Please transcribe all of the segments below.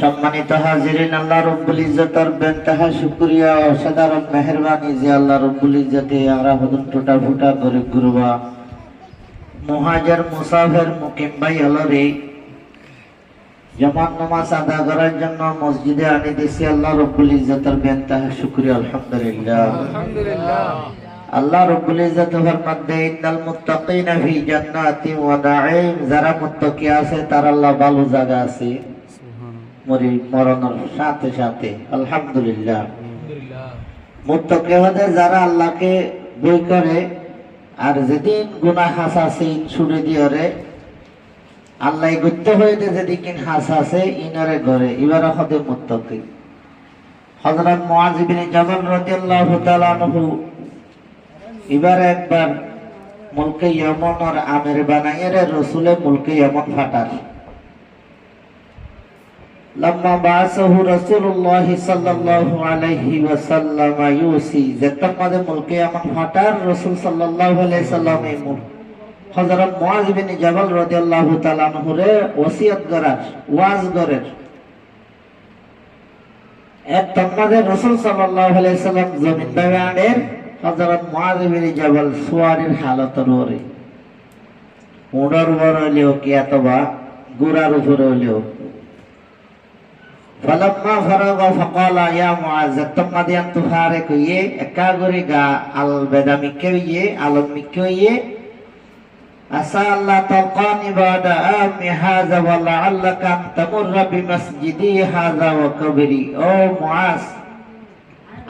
সম্মানিত হাজিরিন, আল্লাহ রব্বুল ইজ্জতের বেনতাহা শুকরিয়া ও সাধারণ মেহেরবানি যে আল্লাহ রব্বুল ইজ্জতে আমরা হদন টুটা ফুটা করে গুরবা মুহাজির মুসাফির মুকিম ভাই হলরে জামাত নামাজ আদা করার জন্য মসজিদে আনি দিয়েছি। আল্লাহ রব্বুল ইজ্জতের বেনতাহা শুকরিয়া, আলহামদুলিল্লাহ। আল্লাহ রব্বুল ইজ্জত ফরমাতে ইন্নাল মুত্তাকিনা ফি জান্নাতি ওয়া নাঈম, যারা মুত্তাকি আছে তার আল্লাহ ভালো জায়গা আছে মরণের সাথে সাথে, আলহামদুলিল্লাহ। মুত্তাকি হতে যারা আল্লাহকে ভয় করে আর যেদিন গুনাহ হাসাছে ছুড়ে দিয়রে আল্লাহ গুত্ত হইতে যেদিন হাসাছে ইনারে ঘরে এবার হতে মুত্তাকি। হযরত মুআয ইবনে জাবাল রাদিয়াল্লাহু তাআলা আনহু এবার একবার মুলকে ইয়ামনের আমির বানাইয়ে রাসূলে মুলকে ইয়ামন ফাটার লম্মা বাসাহু রাসূলুল্লাহ সাল্লাল্লাহু আলাইহি ওয়াসাল্লাম ইউসি যেতমাদে মুলকে ইয়ামন ফাটার রাসূল সাল্লাল্লাহু আলাইহি সাল্লাম হযরত মুআয ইবনে জাবাল রাদিয়াল্লাহু তাআলা আনহু রে ওসিয়ত করার ওয়াজ করেন। এক তমাদে রাসূল সাল্লাল্লাহু আলাইহি সাল্লাম জমিন বাগানের হযরত মুআয ইবনে জাবাল সুয়ারের হালতর ওরে উড়ার উপর হইলেও কি অথবা গোড়ার উপরে হইলেও ফালাম্মা ফারাগা ফাকালা ইয়া মুআয তামাদি আনতু ফারিক হইয়ে একা করে গা আল বেদামিকে হইয়ে আলমিকে হইয়ে আসা আল্লাহ তাকানি বাদা আমি হাযা ওয়া লাআল্লাকা তামুররা বিমাসজিদি হাযা ওয়া কবরি। ও মুআয,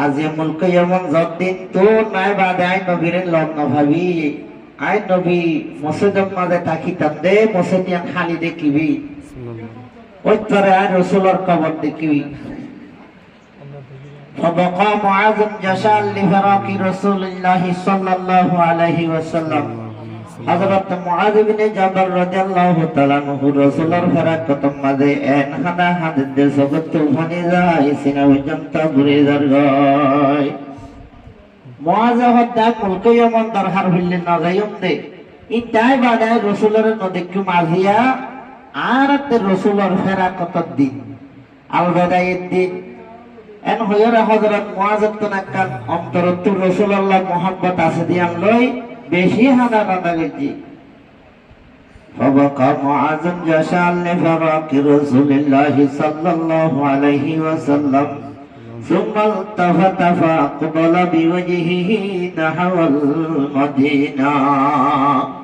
আজ মুলকে এমন যতদিন তো নাই বাদে আই নবীর লগ্ন ভাবি আই নবী মসজিদের মাঝে থাকিতাম দে মসজিদিয়ান খালি দেখিবি ওই তোরে আই রাসূলের কবর দেখিবি। فبقى معاذ جشعا لفراق رسول الله صلى الله عليه وسلم। হযরত মুআয ইবনে জাবাল রাদিয়াল্লাহু তাআলা আনহু রাসূলের ফেরাক কতম মাঝে এন হাদা হাদিস দে জগৎ তুফানি যায় সিনা পর্যন্ত ঘুরে যায়। মুআয হদ্দা মুলকে ইয়ামান দরহার হইলেন না যাইম দে ইনতাই বাদে রাসূলের নদিকু মাজিয়া আর তে রাসূলের ফেরাক কত দিন আল বেদায়ের দিন এন হইরা হযরত মুআয তনাকান অন্তরত রাসূলুল্লাহ মুহাব্বত আছে দিয়ান লই বেশি হাদা কাদা গেছি। فبقى معاذ جشعا لفراق رسول الله صلى الله عليه وسلم ثم التفت فأقبل بوجهه نحو المدينة।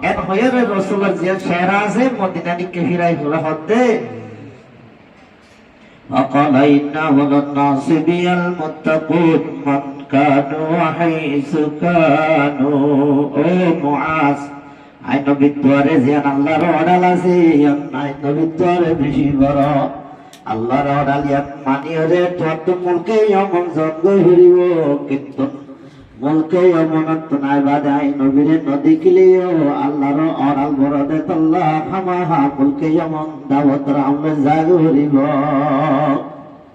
ان خير رسول الله شهر سے مدینہ کے فرائی ہو رہا ہوتے وقال إن أولى الناس بي المتقون من كانوا حيث كانوا। ও মুআয, আই নবীর দুয়ারে যেন আল্লাহর অর্ডার আছে আই নবীর দুয়ারে বেশি বড় আল্লাহর অর্ডার এক মানিয়রে যত মুলকে এমন জন্ম হইব কিন্তু মুলকে এমন তো নাই বাদে আই নবীরে নদী কিলেও আল্লাহর অর্ডার বড় দে আল্লাহ হামাহা মুলকে এমন দাওয়াত রামে জাগ হইব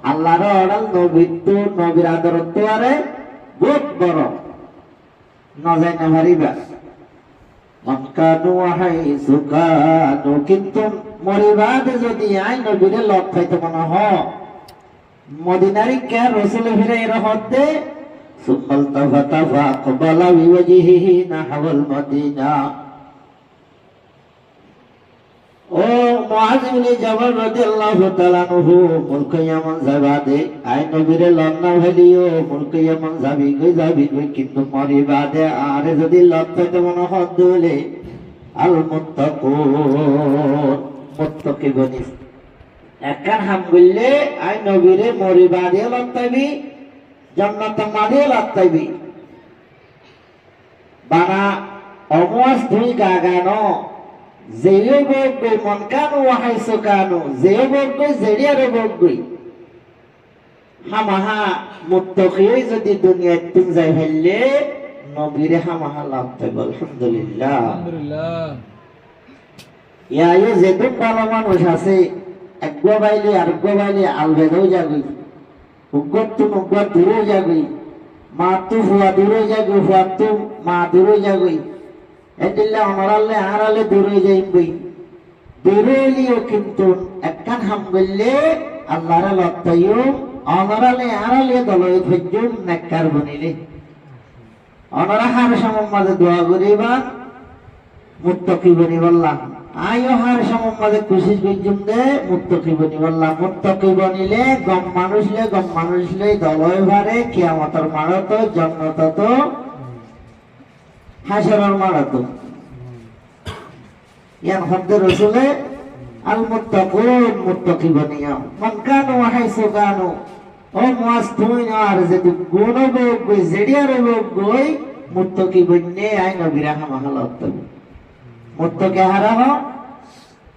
আল্লাহর অর্ডার নবী তো নবীর আদর তোয়ারে বহুত বড় নজাই না ভারিবা মনকানু হাইসু কানু। কিন্তু মরিবাদ যদি আই নবীরে লট খাইতে মনে হ মদিনারি কে রাসূল ফিরে রহতে সুম্মাল তাফাতা ফাকবালা বিওয়াজিহি নাহওয়াল মদিনা। ও মুআয ইবনে জাবাল রাদিয়াল্লাহু তাআলা আনহু মুলকে ইয়ামান যাবাদে আই নবীরে লন্না হলিও মুলকে ইয়ামান যাবি কই কিন্তু মরিবাদে আরে যদি লত্তে মনে হদ হলে আল মুত্তাকুন মুত্তাকি গনি একখান হাম বললে আই নবীরে মরিবাদে লত্তাবি জান্নাত মাদে লত্তাবি বানা অমওয়াজ দুই গাগানো যেও বগই মন কানু হাইসু কানু যেও বগই জেরিয়ারে বগই হামাহা মুত্তাকি যদি দুনিয়ায় তুম যাই ফেললে নবীরে হামাহা লাভ পাইব। আলহামদুলিল্লাহ ইয়ায়ো যেদুক ভালো মানুষ আছে একগো বাইলে আরেকগো বাইলে আলবেদও যাবি উগ্গত তুম উগ্গত দূরেও যাবি মা তু হুয়া দূরেও যাবি হুয়া তু মা দূরেও যাবি এদিল্লা অনরালে আরালে দূরে যাইবই দূরে লিও কিন্তু একখান হাম বললে আল্লাহর লত্তাইও অনরালে আরালে দলই ফজ্জুম নেককার বনিলে অনরা হার সমমাদে দোয়া করিবা মুত্তাকি বনি বললাম আয়ো হার সমমাদে খুশি ফজ্জুম দে মুত্তাকি বনি বললাম মুত্তাকি বনিলে গম মানুষলে দলই ভারে কিয়ামতের মারত জান্নাত তো হাসরের মারত ইয়ান হদ্দে রাসূলে আল মুত্তাকুন মুত্তাকি বনিয়া মান কানু হাইসু কানু ও মুয়াজ তুমি না আর যদি গুণ গই জেডিয়ার গই মুত্তাকি বন্নে আই নবীরা হামাহালত মুত্তাকি হারাহ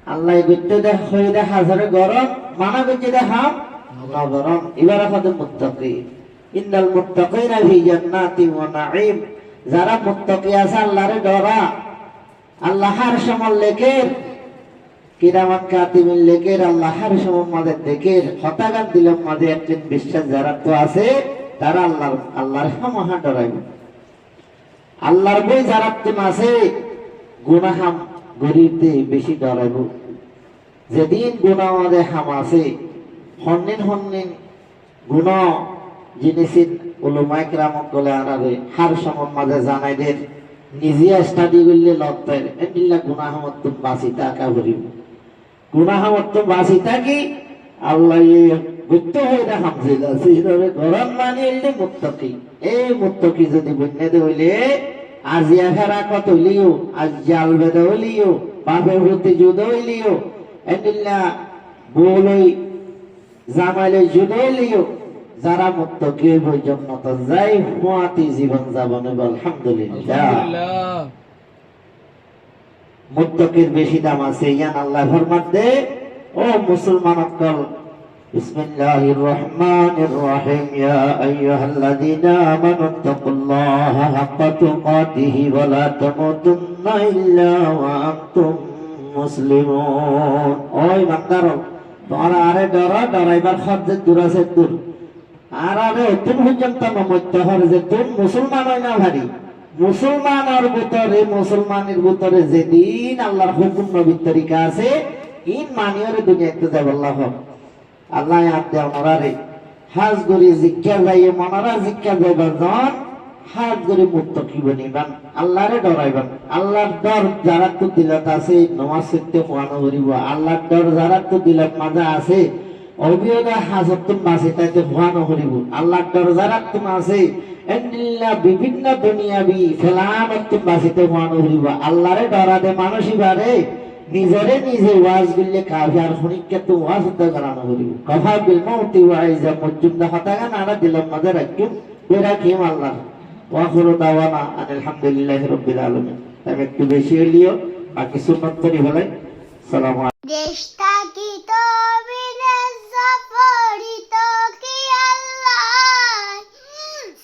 আল্লাহ গইতে দেখ হই দেখ হাজারে গরম মানা গইতে দেখাম না গরম এবারে হদে মুত্তাকি ইন্নাল মুত্তাকিনা ফি জান্নাতি ওয়া নাঈম যারা মুত্তাকি আছে আল্লাহরে ডরা আল্লাহর সমল লেকের কিরামান কাতিবিন লেকের আল্লাহর সমল মাঝে দেখের হতাগান দিলাম মাঝে একজন বিশ্বাস যারা তো আছে তারা আল্লাহর মহা ডরাইবে আল্লাহর বই যারা তো আছে গুনাহাম গরিবতে বেশি ডরাইব যেদিন গুনাহ আমাদের হাম আছে হন্নিন গুনাহ জিনিসিন উলামায়ে কিরাম বলে আনাবে হার সমল মাঝে জানাইদের নিজে স্টাডি করলে লত্তের এন্ডিল্লা গুনাহমত বাঁচি থাকা করিব গুনাহমত বাঁচি থাকি আল্লাহ গুপ্ত হয়ে দেখাম সেইভাবে গরম মানি এলে মুত্তাকি এই মুত্তাকি যদি বন্যাদে হইলে আজিয়া ফেরা কত হইলিও আজ জাল বেদা হইলিও বাপে ভূতি যুদ্ধ হইলিও এন্ডিল্লা বলই জামাইলে যুদ্ধ হইলিও যারা মুত্তাকি হই জান্নাত যাই হুয়াতি জীবন যাপনে আলহামদুলিল্লাহ মুত্তাকির বেশি দাম আছে ইয়ান আল্লাহ ফরমান দে ও মুসলমান অকল বিসমিল্লাহির রহমানির রহিম ইয়া আইয়ুহাল্লাযীনা আমানু তাকুল্লাহা হাক্কা তুকাতিহি ওয়া লা তামুতুন্না ইল্লা ওয়া আনতুম মুসলিমুন ওই বান্দারো তোমরা আরে ডরাইবার খরচ দূর আছে দূর আর আরে তুমি পর্যন্ত মমত্য হর যে তুমি মুসলমান হয় না ভারী মুসলমানের ভিতরে মুসলমানের ভিতরে যেদিন আল্লাহর হুকুম নবীর তরিকা আছে ইন মানিয়রে দুনিয়াতে যাব আল্লাহ আদে আমারে হাজ গরি জিজ্ঞা যাইয়ে মনারা জিজ্ঞা যাইবার জন হাজ গরি মুত্তাকি বনিবান আল্লাহরে ডরাইবান আল্লাহর ডর যারা তো দিলত আছে নামাজ পড়তে কোয়ানো করিব আল্লাহর ডর যারা তো দিলত মাঝে আছে অবিয়দা হাজত মাসে তাইতে ভয়ানো করিব আল্লাহর ডর যারা তো আছে এন্ডিল্লা বিভিন্ন দুনিয়াবি ফেলানত বাসিতে ভয়ানো করিব আল্লাহরে ডরাতে মানুষই বারে নিজে ওয়াজ বিল্লে কাফির হনিকে তো ওয়াজ করানো করিব কফা বিল মাউতি ওয়াইজা মজুমদা হতাগান আনা দিলাম মাঝে রাখিম বেরা কিম আল্লাহ ওয়াখুরু দাওয়ানা আলহামদুলিল্লাহি রাব্বিল আলামিন আমি একটু বেশি হলিও বাকি সুন্নাত করি বলাই সালামু আলাইকুম দেশটা কি তো বিদেশ জাফরিত কি আল্লাহ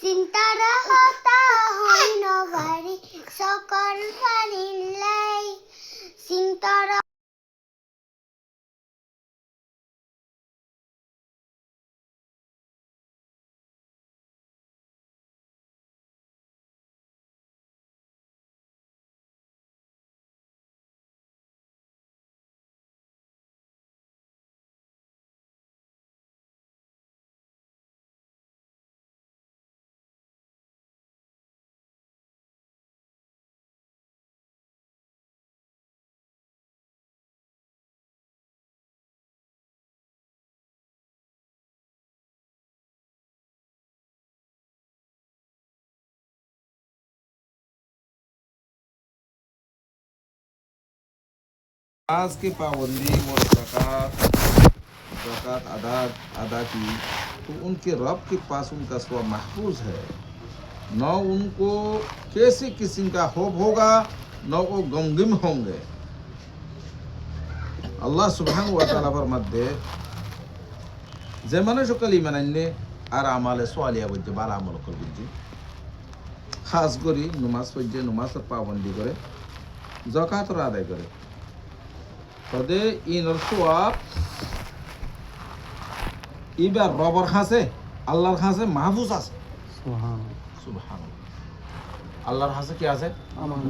চিন্তার হতা হইন ভারি সকল ফারিল্লাই চিন্তার आज की पाबंदी और ज़कात अदा की तो उनके रब के पास उनका स्व महफूज है। न उनको कैसे किस्म का खौफ होगा न वो गमगम होंगे। अल्लाह सुब्हान व तआला फरमाते যে মানুষ কলিমা নাইনে আর আমালে সোয়ালিয়া বলছে ভালো আমল করবে খাস করি নমাজ পড়ছে নমাজের পাবন্দি করে যাকাতর আদায় করে তবে ইনর সোয়াব ইবার রবর খাসে আল্লাহর খাসে মাহফুজ আছে সুবহানাল্লাহ আল্লাহর খাসে কি আছে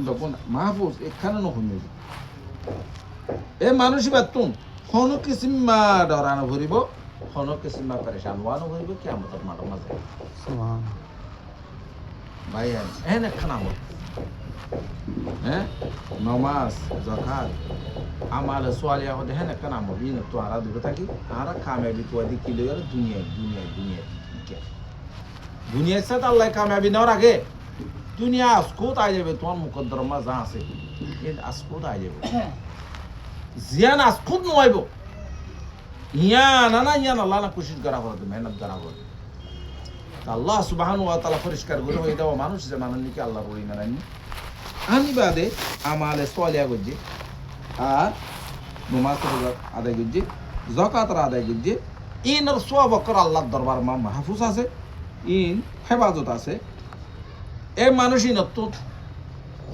তখন মাহফুজ এখানে নহুমি এ মানুষই বাতুন কোন কিসিম ডরানো ভরিব হন কিসমা পেরেশান ওয়ানো হইব কিয়ামতের মাঠের মাঝে সুবহানাল্লাহ ভাই এহেন একখান আমল হ্যাঁ নমাজ জাকাত আমালে সোয়ালিয়া হদে হেন একখান আমল ইন তো আরা দূরে থাকি আরা কামিয়াবি তো আদি কি লইয়ার দুনিয়ায় দুনিয়ার সাথে আল্লাহ কামিয়াবি নেওয়ার আগে দুনিয়া আসকোত আই যাবে তোমার মুকদ্দরমা যা আছে এই আসকোত আই যাবে জিয়ান আসকোত নয়াইব ইয়ান আল্লাহ না কোশিশ করা হবে মেহনত করা হবে আল্লাহ সুবহানাহু ওয়া তাআলা পরিষ্কার করে হয়ে দেওয়া মানুষ যে মাননিকে আল্লাহর ওই মানানি আনি বাদে আমালে সোয়ালিয়া গজ্জি আর নমাজ আদায় গজ্জি যাকাত আদায় গজ্জি ইনর সওয়াবকর আল্লাহর দরবার মা মাহফুজ আছে ইন হেফাজত আছে এ মানুষ ইনত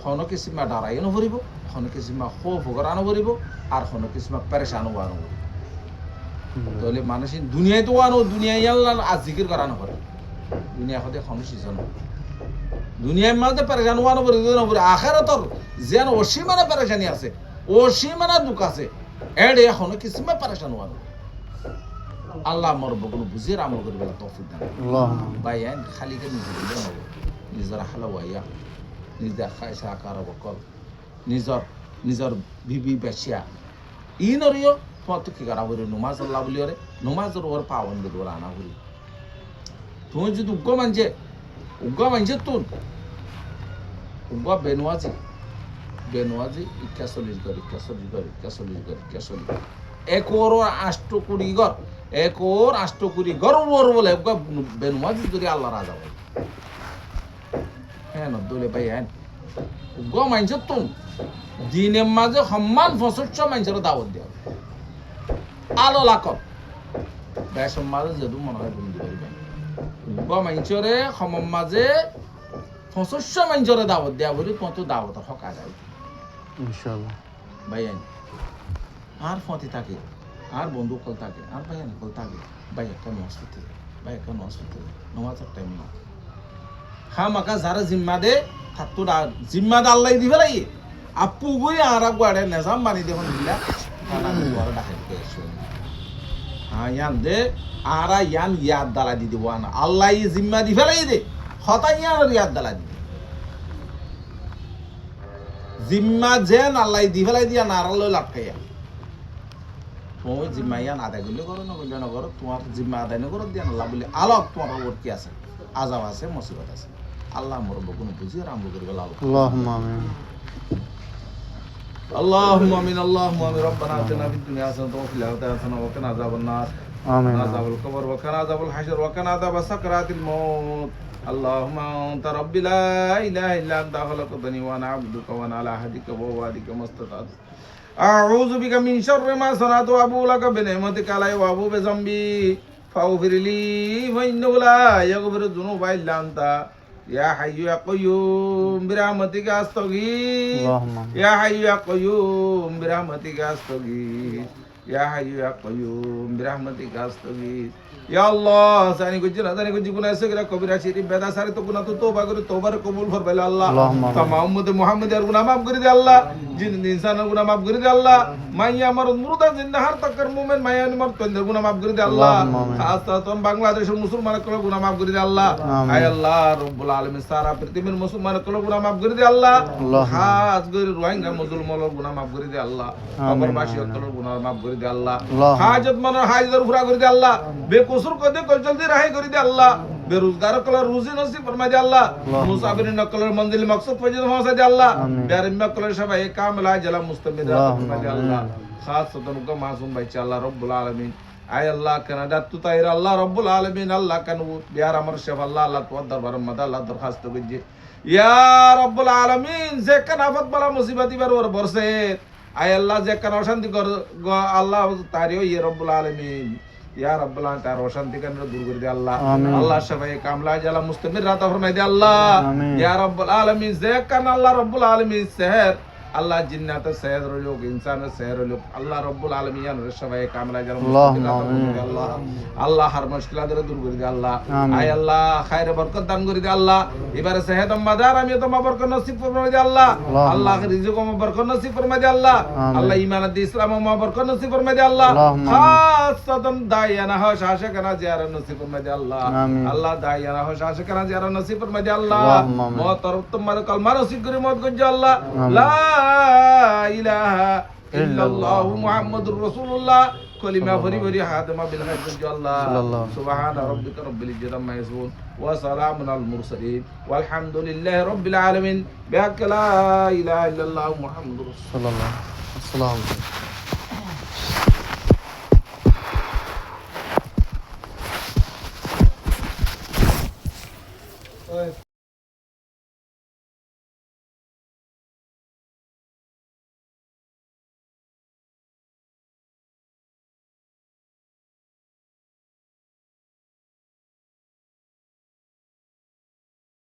হনকে সীমা ডারাই নভরিব হনকে সীমা খোফ করানো ভরিব আর হনকে সীমা পেরেশান হওয়ানো তাহলে মানুষ দুনিয়ায় তো আনো দুনিয়ায় আল্লাহ আজ জিকির করানো করে দুনিয়া হতে খনু সিজন দুনিয়ার মাঝে পেরেশান হওয়ানো ভরে আখেরাতর যেন অসীমানা পেরেশানি আছে অসীমানা দুঃখ আছে এড়ে এখনো কিসমে পেরেশান হওয়ানো আল্লাহ আমার বগুলো বুঝিয়ে আমল করে বেলা তৌফিক দান ভাই খালি করে নিজের হালাওয়াইয়া নিজের খাইসা আকার বকল নিজর বিবি বেশিয়া ইনরিও পথ কি করা বলি নমাজ আল্লাহ বলি ওরে নমাজের ওর পাওয়ান বলি ওরা আনা বলি তুমি যদি উগ্র মানছে তুন উগ্র বেনুয়াজি ইক্কা চল্লিশ একর 8 কোটি ঘর একর 8 কোটি ঘর ওর বলে বেনুয়াজি যদি আল্লাহ রাজা বলে হ্যাঁ নদলে ভাই হ্যাঁ উগ্র মানছে তুন দিনের মাঝে সম্মান 65 মানুষের দাওয়াত দেওয়া আলো লাকব বেসম মাঝে যেহেতু মনে হয় বন্ধু পারিবেন উগ্র মাঞ্চরে সমম মাঝে 65 মানুষের দাওয়াত দেওয়া বলি তোমার তো দাওয়াত হকা যায় ইনশাআল্লাহ ভাই আর ফতি থাকে আর বন্ধু কল থাকে আর ভাই কল থাকে ভাই একটা নসফিতে নমাজের টাইম না মাকা যারা জিম্মা দে থাকতো জিম্মা দে আল্লাহ দিবে লাগে আপু গই আর গুয়াড়ে নেজাম বানি দেখুন দিলা কানা গুয়ার ডাকে ইয়ান দে আরা ইয়াদ দালা দি দিব না আল্লাহ জিম্মা দি ফেলাই দে হতা ইয়াদ দালা দি জিম্মা যেন আল্লাহ দি ফেলাই দিয়া না আল্লাহ লাটকাইয়া তুমি জিম্মা ইয়ান আদায় করলে করো না করো তোমার জিম্মা আদায় না করো দিয়া আল্লাহ বলে আলোক তোমার ওর কি আছে আজাব আছে মুসিবত আছে আল্লাহ মোর বকুন বুঝিয়ে রাম করে গেল আল্লাহুম্মা আমিন اللهم امين ربنا اتنا في الدنيا حسنه وفي الاخره حسنه وقنا عذاب النار آمين عذاب القبر وقنا عذاب الحشر وقنا عذاب سكرات الموت اللهم انت ربي لا اله الا انت خلقتني وانا عبدك وانا على عهدك ووعدك ما استطعت اعوذ بك من شر ما صنعت وابو لك بنعمتك علي وابو بذنبي فاغفر لي فانه لا يغفر الذنوب الا انت يا حي يا قيوم برحمتك استغيث يا حي يا قيوم برحمتك استغيث يا حي يا قيوم برحمتك استغيث या अल्लाह सानी को जना सानी को जीवन ऐसे करा कबीरा शरीफ बेदा सारे तो गुनाह तो तौबा करो तौबा रे कबूल फरमाए अल्लाह तमाम उम्मत मुहम्मद यार गुनाह माफ कर दे अल्लाह जिन इंसान गुनाह माफ कर दे अल्लाह माया मर मुर्दा जिंदा हर तकर मोमेन माया मर तो गुनाह माफ कर दे अल्लाह खास तो बांग्लादेश मुसलमान को गुनाह माफ कर दे अल्लाह आय अल्लाह रब्बुल आलमीन सारा पृथ्वी में मुसलमान को गुनाह माफ कर दे अल्लाह खास कर रोहिंग्या मुसलमान गुनाह माफ कर दे अल्लाह कबरवासी को गुनाह माफ कर दे अल्लाह हाजत मन हाजिर पूरा कर दे अल्लाह बेकसूर को दे कल जल्दी रहे कर दे अल्लाह बेरोजगार को रोजी नसीब फरमा दे अल्लाह मुसाफिरिन को मंजिल मकसद फजल पहुंचा दे अल्लाह बेरम को सब एक कामिला जला मुस्तमिर फरमा दे अल्लाह खास सदन को मासूम बच्चा अल्लाह रब्बुल आलमीन आय अल्लाह कनाडा तू ताइर अल्लाह रब्बुल आलमीन अल्लाह कनु यार अमर शफ अल्लाह अल्लाह तो दरबार मदा अल्लाह दरखास्त गजे या रब्बुल आलमीन जे कनाफत बला मुसीबत बर और बरसे आय अल्लाह जे कना शांति कर अल्लाह तारियो ये रब्बुल आलमीन या रब्बुल आलमीन तार शांति करने दूर कर दे अल्लाह अल्लाह शफाए कामला जला मुस्तमिर राता फरमाए दे अल्लाह या रब्बुल आलमीन जे कना अल्लाह रब्बुल आलमीन शहर আল্লাহ জিন্নাতের সেহর হইলুক ইনসানের সেহর হইলুক আল্লাহ রব্বুল আলমিনের সবাই কামলা যারা আল্লাহুম্মা আমিন। আল্লাহ আল্লাহ হার মুশকিলাদের দূর করে দে আল্লাহ আমিন। আয় আল্লাহ খায়রে বরকত দান করে দে আল্লাহ এবারে সেহত মাদার আমি তোমার বরকত নসিব ফরমাই দে আল্লাহ আল্লাহুম্মা আল্লাহ রিজিক আমার বরকত নসিব ফরমাই দে আল্লাহ আমিন। আল্লাহ ঈমান দি ইসলাম আমার বরকত নসিব ফরমাই দে আল্লাহ আল্লাহুম্মা খাসাতান দায়ানা হ শাশকানা জিয়ারা নসিব ফরমাই দে আল্লাহ আমিন। আল্লাহ দায়ানা হ শাশকানা জিয়ারা নসিব ফরমাই দে আল্লাহ আল্লাহুম্মা আমিন। মতর তোমার কলমা নসিব করে মত গজ্জ আল্লাহ আমিন। লা ইলাহা ইল্লাল্লাহু মুহাম্মাদুর রাসূলুল্লাহ কলিমা ভরি ভরি হাতমা বিল খাইর গজ্জ আল্লাহ সাল্লাল্লাহু সুবহানা রাব্বিকা রাব্বিল ইজ্জাতি আম্মা ইয়াসিফুন ওয়া সালামুন আলাল মুরসালিন ওয়ালহামদুলিল্লাহি রাব্বিল আলামিন বিহাক্কি লা ইলাহা ইল্লাল্লাহু মুহাম্মাদুর রাসূলুল্লাহ সাল্লাল্লাহু আসসালামু আলাইকুম।